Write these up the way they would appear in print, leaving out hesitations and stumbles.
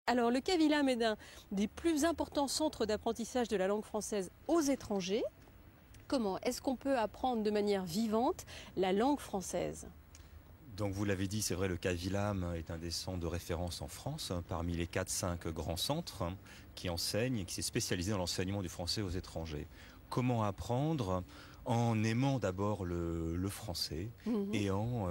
Alors le Kavilam est un des plus importants centres d'apprentissage de la langue française aux étrangers. Comment est-ce qu'on peut apprendre de manière vivante la langue française ? Donc vous l'avez dit, c'est vrai, le Kavilam est un des centres de référence en France, parmi les 4-5 grands centres qui enseignent et qui s'est spécialisé dans l'enseignement du français aux étrangers. Comment apprendre ? En aimant d'abord le français et en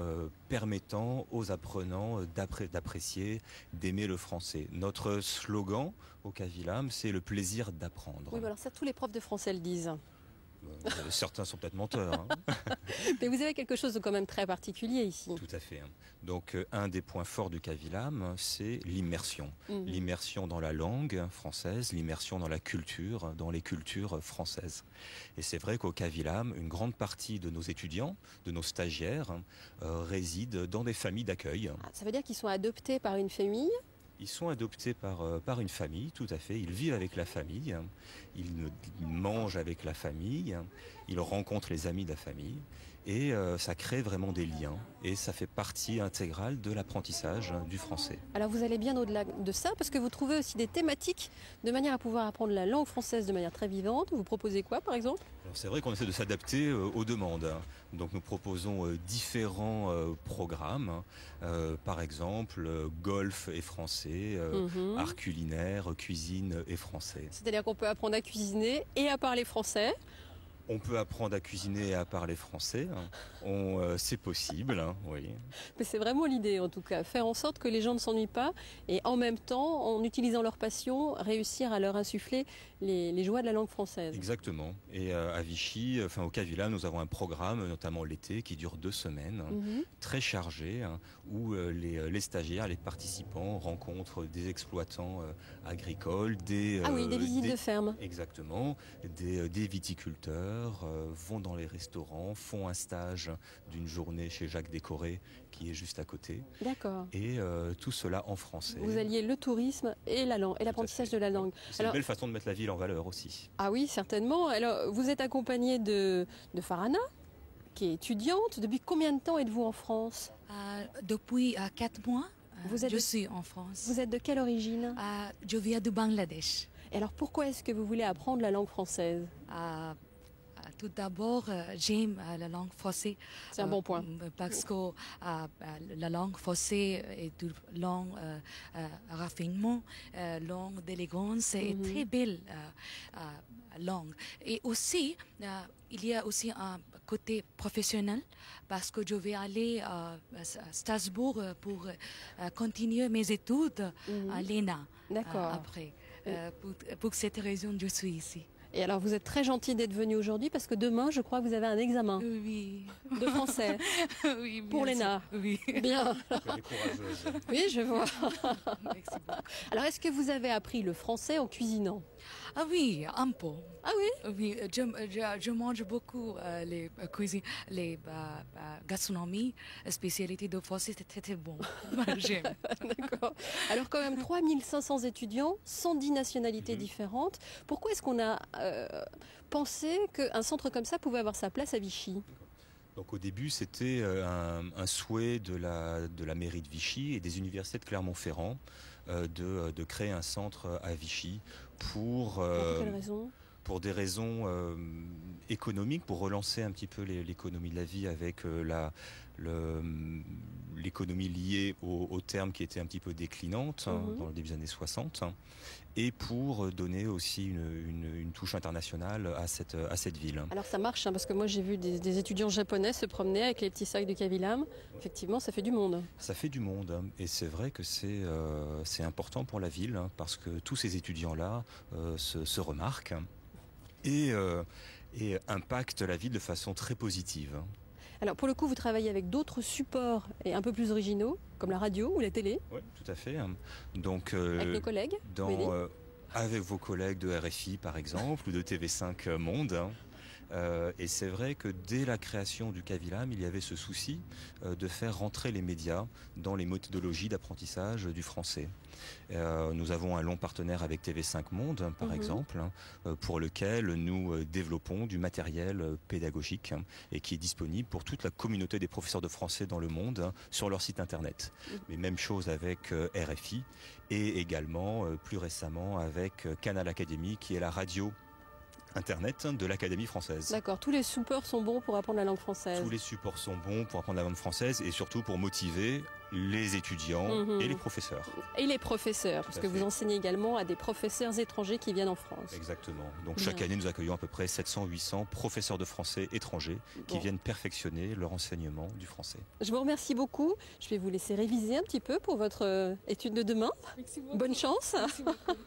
permettant aux apprenants d'apprécier, d'aimer le français. Notre slogan au Kavilam, c'est le plaisir d'apprendre. Oui, alors ça, tous les profs de français le disent. Certains sont peut-être menteurs. Mais vous avez quelque chose de quand même très particulier ici. Tout à fait. Donc un des points forts du Kavilam, c'est l'immersion. L'immersion dans la langue française, l'immersion dans la culture, dans les cultures françaises. Et c'est vrai qu'au Kavilam, une grande partie de nos étudiants, de nos stagiaires, résident dans des familles d'accueil. Ça veut dire qu'ils sont adoptés par une famille ? Ils sont adoptés par une famille, tout à fait. Ils vivent avec la famille, ils mangent avec la famille, ils rencontrent les amis de la famille. Et ça crée vraiment des liens. Et ça fait partie intégrale de l'apprentissage du français. Alors vous allez bien au-delà de ça, parce que vous trouvez aussi des thématiques de manière à pouvoir apprendre la langue française de manière très vivante. Vous proposez quoi, par exemple ? Alors, c'est vrai qu'on essaie de s'adapter aux demandes. Donc nous proposons différents programmes. Par exemple, golf et français, art culinaire, cuisine et français. C'est-à-dire qu'on peut apprendre à cuisiner et à parler français ? On peut apprendre à cuisiner et à parler français. C'est possible, oui. Mais c'est vraiment l'idée, en tout cas. Faire en sorte que les gens ne s'ennuient pas et en même temps, en utilisant leur passion, réussir à leur insuffler les joies de la langue française. Exactement. Et à Vichy, au Kavilam, nous avons un programme, notamment l'été, qui dure 2 semaines, très chargé, où les stagiaires, les participants rencontrent des exploitants agricoles, des visites de ferme. Exactement, des viticulteurs, vont dans les restaurants, font un stage d'une journée chez Jacques Décoré qui est juste à côté. D'accord. Et tout cela en français. Vous alliez le tourisme et la langue et l'apprentissage de la langue. C'est une belle façon de mettre la ville en valeur aussi. Ah oui, certainement. Alors vous êtes accompagné de Farhana, qui est étudiante. Depuis combien de temps êtes-vous en France ? Depuis 4 mois. Je suis en France. Vous êtes de quelle origine ? Je viens du Bangladesh. Et alors pourquoi est-ce que vous voulez apprendre la langue française ? Tout d'abord, j'aime la langue française. C'est un bon point. Parce que la langue française est une langue raffinement, langue d'élégance et très belle langue. Et aussi, il y a aussi un côté professionnel parce que je vais aller à Strasbourg pour continuer mes études à l'ENA après. Pour cette raison, je suis ici. Et alors, vous êtes très gentil d'être venu aujourd'hui parce que demain, je crois que vous avez un examen de français oui, pour l'ENA. Oui. Bien. Elle est courageuse. Oui, je vois. Merci beaucoup. Alors, est-ce que vous avez appris le français en cuisinant ? Ah oui, un peu. Ah oui ? Oui, je mange beaucoup les cuisines, les gastronomies, spécialités de français, c'est très bon. J'aime. D'accord. Alors quand même 3500 étudiants, 110 nationalités différentes. Pourquoi est-ce qu'on a pensé qu'un centre comme ça pouvait avoir sa place à Vichy ? Donc au début, c'était un souhait de la mairie de Vichy et des universités de Clermont-Ferrand de créer un centre à Vichy pour quelle raison ? Pour des raisons économiques, pour relancer un petit peu l'économie de la vie avec l'économie liée au terme qui était un petit peu déclinante dans le début des années 60, et pour donner aussi une touche internationale à cette ville. Alors ça marche, parce que moi j'ai vu des étudiants japonais se promener avec les petits sacs du Kavilam. Effectivement, ça fait du monde. Ça fait du monde, et c'est vrai que c'est important pour la ville, parce que tous ces étudiants-là se remarquent et impactent la ville de façon très positive. Alors pour le coup, vous travaillez avec d'autres supports et un peu plus originaux, comme la radio ou la télé ? Oui, tout à fait. Donc, avec nos collègues avec vos collègues de RFI par exemple, ou de TV5 Monde. Et c'est vrai que dès la création du CAVILAM, il y avait ce souci de faire rentrer les médias dans les méthodologies d'apprentissage du français. Nous avons un long partenaire avec TV5 Monde, par exemple, pour lequel nous développons du matériel pédagogique et qui est disponible pour toute la communauté des professeurs de français dans le monde sur leur site internet. Mais même chose avec RFI et également plus récemment avec Canal Academy, qui est la radio Internet de l'Académie française. D'accord, tous les supports sont bons pour apprendre la langue française. Tous les supports sont bons pour apprendre la langue française et surtout pour motiver les étudiants et les professeurs. Et les professeurs, parce que vous enseignez également à des professeurs étrangers qui viennent en France. Exactement. Donc chaque année, nous accueillons à peu près 700-800 professeurs de français étrangers qui viennent perfectionner leur enseignement du français. Je vous remercie beaucoup. Je vais vous laisser réviser un petit peu pour votre étude de demain. Merci beaucoup. Bonne chance. Merci beaucoup.